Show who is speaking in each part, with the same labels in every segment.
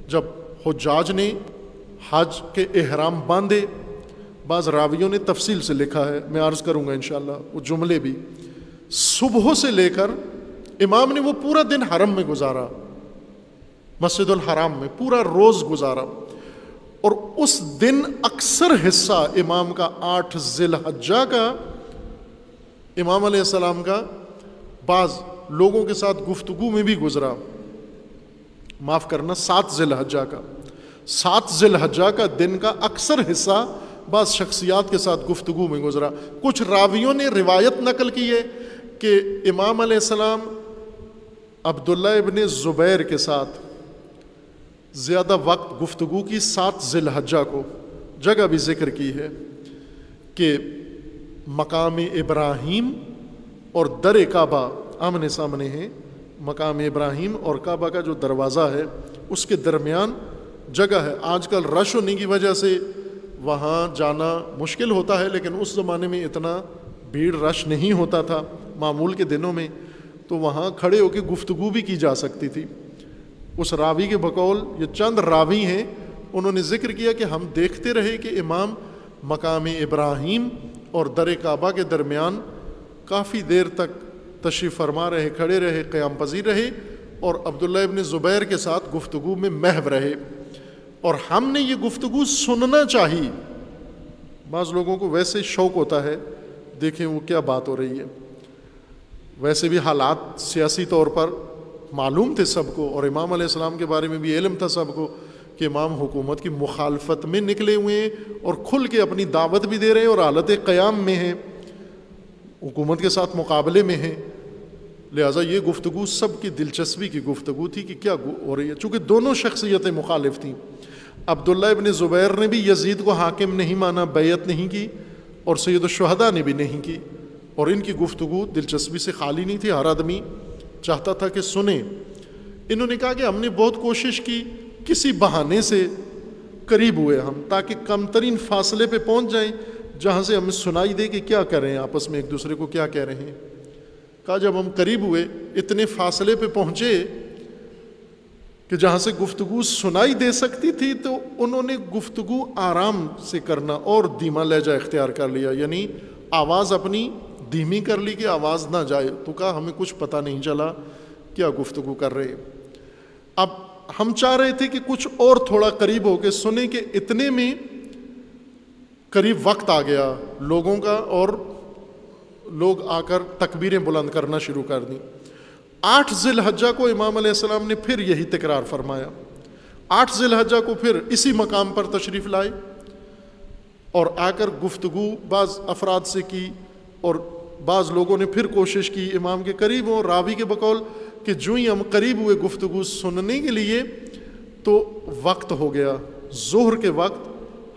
Speaker 1: جب حجاج نے حج کے احرام باندھے، بعض راویوں نے تفصیل سے لکھا ہے، میں عرض کروں گا انشاءاللہ وہ جملے بھی، صبح سے لے کر امام نے وہ پورا دن حرم میں گزارا، مسجد الحرام میں پورا روز گزارا، اور اس دن اکثر حصہ امام کا 8 ذی الحجہ کا، امام علیہ السلام کا بعض لوگوں کے ساتھ گفتگو میں بھی گزرا، معاف کرنا 7 ذی الحجہ کا، 7 ذی الحجہ کا دن کا اکثر حصہ بعض شخصیات کے ساتھ گفتگو میں گزرا۔ کچھ راویوں نے روایت نقل کی ہے کہ امام علیہ السلام عبداللہ ابن زبیر کے ساتھ زیادہ وقت گفتگو کی 7 ذی الحجہ کو، جگہ بھی ذکر کی ہے کہ مقام ابراہیم اور در کعبہ آمنے سامنے ہیں، مقام ابراہیم اور کعبہ کا جو دروازہ ہے اس کے درمیان جگہ ہے۔ آج کل رش ہونے کی وجہ سے وہاں جانا مشکل ہوتا ہے، لیکن اس زمانے میں اتنا بھیڑ رش نہیں ہوتا تھا معمول کے دنوں میں، تو وہاں کھڑے ہو کے گفتگو بھی کی جا سکتی تھی۔ اس راوی کے بقول، یہ چند راوی ہیں، انہوں نے ذکر کیا کہ ہم دیکھتے رہے کہ امام مقام ابراہیم اور در کعبہ کے درمیان کافی دیر تک تشریف فرما رہے، کھڑے رہے، قیام پذیر رہے، اور عبداللہ ابن زبیر کے ساتھ گفتگو میں محو رہے، اور ہم نے یہ گفتگو سننا چاہی۔ بعض لوگوں کو ویسے شوق ہوتا ہے دیکھیں وہ کیا بات ہو رہی ہے، ویسے بھی حالات سیاسی طور پر معلوم تھے سب کو، اور امام علیہ السلام کے بارے میں بھی علم تھا سب کو کہ امام حکومت کی مخالفت میں نکلے ہوئے ہیں اور کھل کے اپنی دعوت بھی دے رہے ہیں اور حالت قیام میں ہیں، حکومت کے ساتھ مقابلے میں ہیں، لہٰذا یہ گفتگو سب کی دلچسپی کی گفتگو تھی کہ کیا ہو رہی ہے، چونکہ دونوں شخصیتیں مخالف تھیں۔ عبداللہ ابن زبیر نے بھی یزید کو حاکم نہیں مانا، بیعت نہیں کی، اور سید الشہداء نے بھی نہیں کی، اور ان کی گفتگو دلچسپی سے خالی نہیں تھی، ہر آدمی چاہتا تھا کہ سنیں۔ انہوں نے کہا کہ ہم نے بہت کوشش کی، کسی بہانے سے قریب ہوئے ہم، تاکہ کم ترین فاصلے پہ پہنچ جائیں جہاں سے ہمیں سنائی دے کہ کیا کر رہے ہیں، آپس میں ایک دوسرے کو کیا کہہ رہے ہیں۔ کہا جب ہم قریب ہوئے، اتنے فاصلے پہ پہنچے کہ جہاں سے گفتگو سنائی دے سکتی تھی، تو انہوں نے گفتگو آرام سے کرنا اور دھیما لہجہ اختیار کر لیا، یعنی آواز اپنی دھیمی کر لی کہ آواز نہ جائے، تو کہا ہمیں کچھ پتہ نہیں چلا کیا گفتگو کر رہے۔ اب ہم چاہ رہے تھے کہ کچھ اور تھوڑا قریب ہو کے سنیں، کہ اتنے میں قریب وقت آ گیا لوگوں کا، اور لوگ آ کر تکبیریں بلند کرنا شروع کر دیں۔ 8 ذی الحجہ کو امام علیہ السلام نے پھر یہی تکرار فرمایا، 8 ذی الحجہ کو پھر اسی مقام پر تشریف لائے اور آ کر گفتگو بعض افراد سے کی، اور بعض لوگوں نے پھر کوشش کی امام کے قریب ہوں۔ راوی کے بقول کہ جو ہی ہم قریب ہوئے گفتگو سننے کے لیے تو وقت ہو گیا، ظہر کے وقت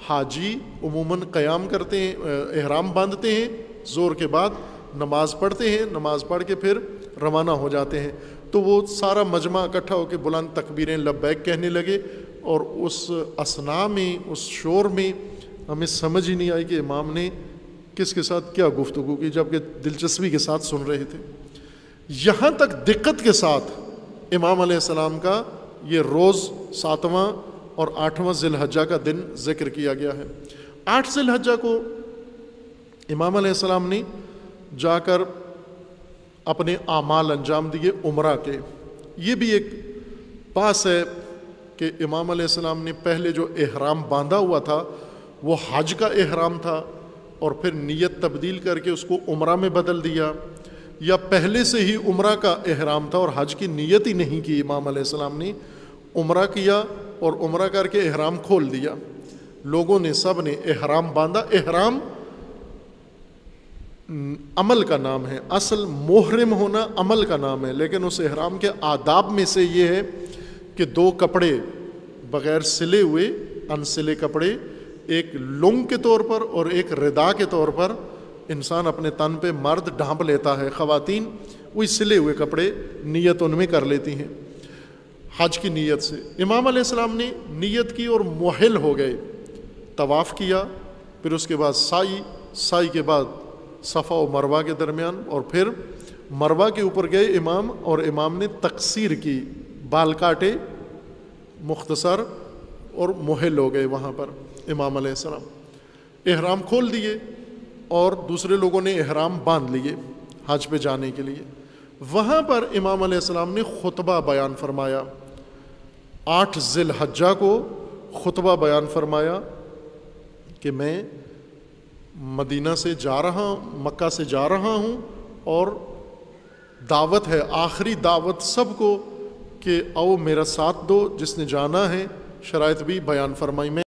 Speaker 1: حاجی عموماً قیام کرتے ہیں، احرام باندھتے ہیں، ظہر کے بعد نماز پڑھتے ہیں، نماز پڑھ کے پھر روانہ ہو جاتے ہیں، تو وہ سارا مجمع اکٹھا ہو کے بلند تکبیریں لبیک کہنے لگے، اور اس اثناء میں، اس شور میں ہمیں سمجھ ہی نہیں آئی کہ امام نے کس کے ساتھ کیا گفتگو کی، جبکہ دلچسپی کے ساتھ سن رہے تھے۔ یہاں تک دقت کے ساتھ امام علیہ السلام کا یہ روز 7واں اور 8واں ذی الحجہ کا دن ذکر کیا گیا ہے۔ 8 ذی الحجہ کو امام علیہ السلام نے جا کر اپنے اعمال انجام دیے عمرہ کے۔ یہ بھی ایک پاس ہے کہ امام علیہ السلام نے پہلے جو احرام باندھا ہوا تھا وہ حج کا احرام تھا، اور پھر نیت تبدیل کر کے اس کو عمرہ میں بدل دیا، یا پہلے سے ہی عمرہ کا احرام تھا اور حج کی نیت ہی نہیں کی، امام علیہ السلام نے عمرہ کیا اور عمرہ کر کے احرام کھول دیا۔ لوگوں نے سب نے احرام باندھا۔ احرام عمل کا نام ہے، اصل محرم ہونا عمل کا نام ہے، لیکن اس احرام کے آداب میں سے یہ ہے کہ 2 کپڑے بغیر سلے ہوئے، انسلے کپڑے، ایک لنگ کے طور پر اور ایک ردا کے طور پر انسان اپنے تن پہ مرد ڈھانپ لیتا ہے، خواتین وہی سلے ہوئے کپڑے نیت ان میں کر لیتی ہیں حج کی نیت سے۔ امام علیہ السلام نے نیت کی اور محل ہو گئے، طواف کیا، پھر اس کے بعد سعی کے بعد صفا و مروہ کے درمیان، اور پھر مروہ کے اوپر گئے امام، اور امام نے تقصیر کی، بال کاٹے، مختصر اور محل ہو گئے وہاں پر امام علیہ السلام، احرام کھول دیے اور دوسرے لوگوں نے احرام باندھ لیے حج پہ جانے کے لیے۔ وہاں پر امام علیہ السلام نے خطبہ بیان فرمایا، 8 ذی الحجہ کو خطبہ بیان فرمایا کہ میں مدینہ سے جا رہا ہوں، مکہ سے جا رہا ہوں، اور دعوت ہے، آخری دعوت سب کو کہ آؤ میرا ساتھ دو، جس نے جانا ہے۔ شرائط بھی بیان فرمائی۔ میں